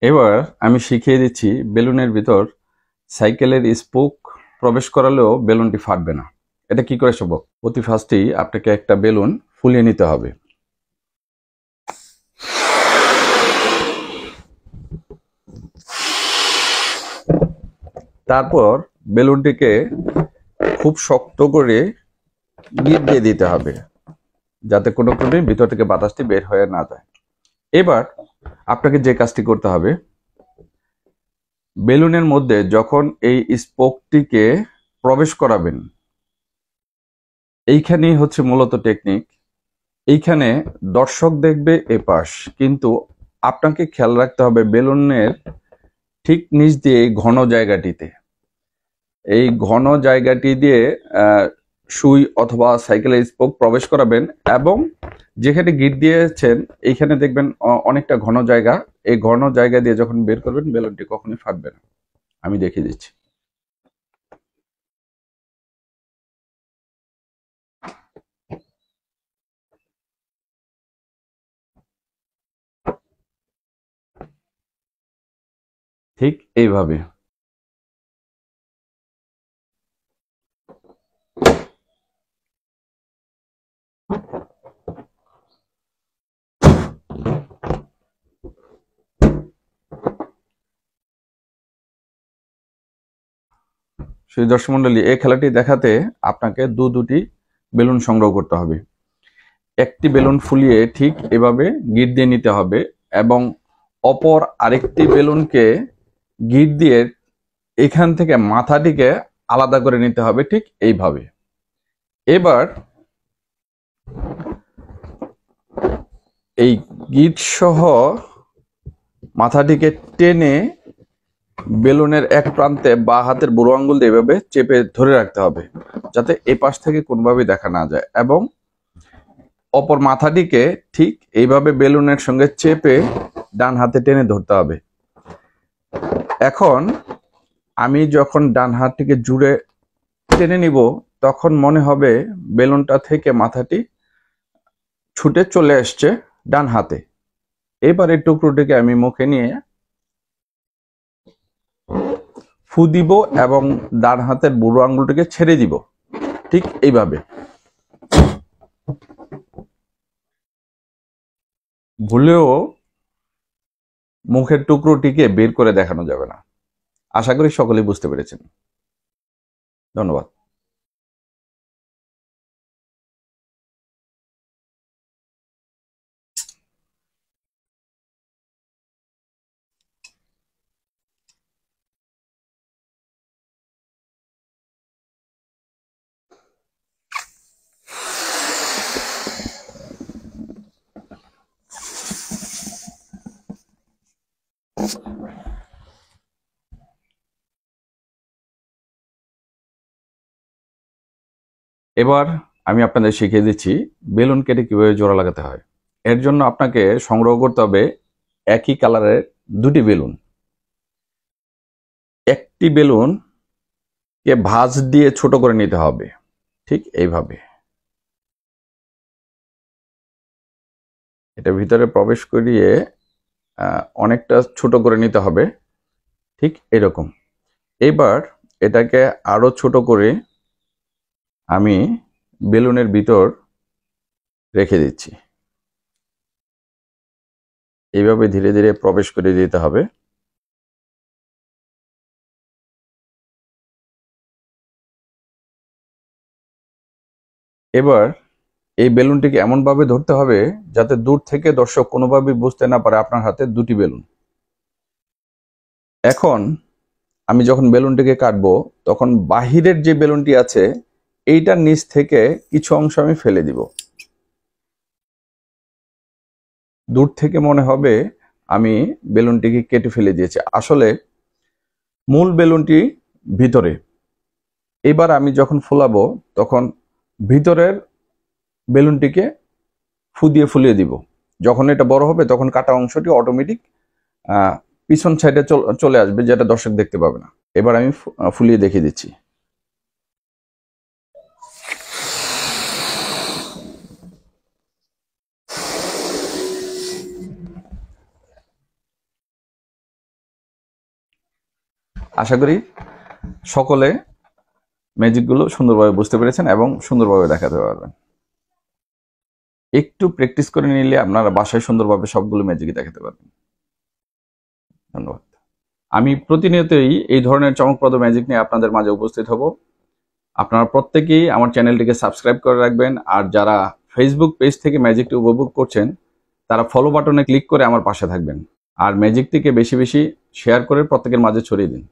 এবার আমি শিখিয়ে দিচ্ছি বেলুনের ভিতর সাইকেলের স্পোক প্রবেশ করালেও বেলুনটি ফাটবে না। এটা কি করে সম্ভব? অতি ফার্স্টেই আপনাকে একটা বেলুন ফুলিয়ে নিতে হবে। তারপর বেলুনটিকে খুব শক্ত করে গিট দিয়ে দিতে হবে, যাতে কোনো ক্রমে ভিতর থেকে বাতাসটি বের হয়ে না যায়। এবার আপনাকে যে কাজটি করতে হবে, বেলুনের মধ্যে যখন এই স্পোকটিকে প্রবেশ করাবেন, এইখানেই হচ্ছে মূলত টেকনিক। এইখানে দর্শক দেখবে এপাশ, কিন্তু আপনাকে খেয়াল রাখতে হবে বেলুনের ঠিক নিচ দিয়ে এই ঘন জায়গাটিতে, এই ঘন জায়গাটি দিয়ে সুই অথবা সাইকেলের স্পোক প্রবেশ করাবেন, এবং যেখানে গিট দিয়েছেন এইখানে দেখবেন অনেকটা ঘন জায়গা। এই ঘন জায়গা দিয়ে যখন বের করবেন বেলুনটি কখনোই ফাটবে না। আমি দেখিয়ে দিচ্ছি। ঠিক এইভাবে। সেই দর্শক মন্ডলী, এই খেলাটি দেখাতে আপনাকে দুটি বেলুন সংগ্রহ করতে হবে। একটি বেলুন ফুলিয়ে ঠিক এভাবে গিট দিয়ে নিতে হবে, এবং অপর আরেকটি বেলুনকে গিট দিয়ে এখান থেকে মাথাটিকে আলাদা করে নিতে হবে ঠিক এইভাবে। এবার এই গিট সহ মাথাটিকে টেনে বেলুনের এক প্রান্তে বা হাতের বুড়ো আঙ্গুল দিয়ে এভাবে চেপে ধরে রাখতে হবে, যাতে এ পাশ থেকে কোনোভাবেই দেখা না যায়, এবং অপর মাথাটিকে ঠিক এইভাবে বেলুনের সঙ্গে চেপে ডান হাতে টেনে ধরতে হবে। এখন আমি যখন ডান হাতটিকে জুড়ে টেনে নিব, তখন মনে হবে বেলুনটা থেকে মাথাটি ছুটে চলে আসছে ডান হাতে। এবার এই টুকরোটিকে আমি মুখে নিয়ে ফু দিব এবং ডান হাতের বুড়ো আঙ্গুলটিকে ছেড়ে দিব ঠিক এইভাবে। ভুলেও মুখের টুকরোটিকে বের করে দেখানো যাবে না। আশা করি সকলেই বুঝতে পেরেছেন। ধন্যবাদ। এবার আমি আপনাদের শিখিয়ে দিচ্ছি বেলুন কেটে কিভাবে জোড়া লাগাতে হয়। এর জন্য আপনাকে সংগ্রহ করতে হবে একই কালারের দুটি বেলুন। একটি বেলুন কে ভাঁজ দিয়ে ছোট করে নিতে হবে ঠিক এইভাবে। এটা ভিতরে প্রবেশ করিয়ে অনেকটা ছোট করে নিতে হবে ঠিক এরকম। এবার এটাকে আরো ছোট করে আমি বেলুনের ভিতর রেখে দিচ্ছি। এইভাবে ধীরে ধীরে প্রবেশ করে দিতে হবে। এবার এই বেলুনটিকে এমনভাবে ধরতে হবে যাতে দূর থেকে দর্শক কোনোভাবেই বুঝতে না পারে আপনার হাতে দুটি বেলুন। এখন আমি যখন বেলুনটিকে কাটবো, তখন বাহিরের যে বেলুনটি আছে এইটার নিচ থেকে কিছু অংশ আমি ফেলে দিব। দূর থেকে মনে হবে আমি বেলুনটিকে কেটে ফেলে দিয়েছি, আসলে মূল বেলুনটি ভিতরে। এবার আমি যখন ফোলাবো তখন ভিতরের বেলুনটিকে ফুলিয়ে দিব। যখন এটা বড় হবে তখন কাটা অংশটি অটোমেটিক পিছন সাইডে চলে আসবে, যেটা দর্শক দেখতে পাবে না। এবার আমি ফুলিয়ে দেখিয়ে দিচ্ছি। আশা করি সকলে ম্যাজিকগুলো সুন্দরভাবে বুঝতে পেরেছেন এবং সুন্দরভাবে দেখাতে পারবেন। একটু প্র্যাকটিস করে নিলে আপনারা বাসায় সুন্দরভাবে সবগুলো ম্যাজিকই দেখাতে পারবেন। ধন্যবাদ। আমি প্রতিনিয়তই এই ধরনের চমকপ্রদ ম্যাজিক নিয়ে আপনাদের মাঝে উপস্থিত হব। আপনারা প্রত্যেকেই আমার চ্যানেলটিকে সাবস্ক্রাইব করে রাখবেন, আর যারা ফেসবুক পেজ থেকে ম্যাজিকটি উপভোগ করছেন তারা ফলো বাটনে ক্লিক করে আমার পাশে থাকবেন, আর ম্যাজিকটিকে বেশি বেশি শেয়ার করে প্রত্যেকের মাঝে ছড়িয়ে দিন।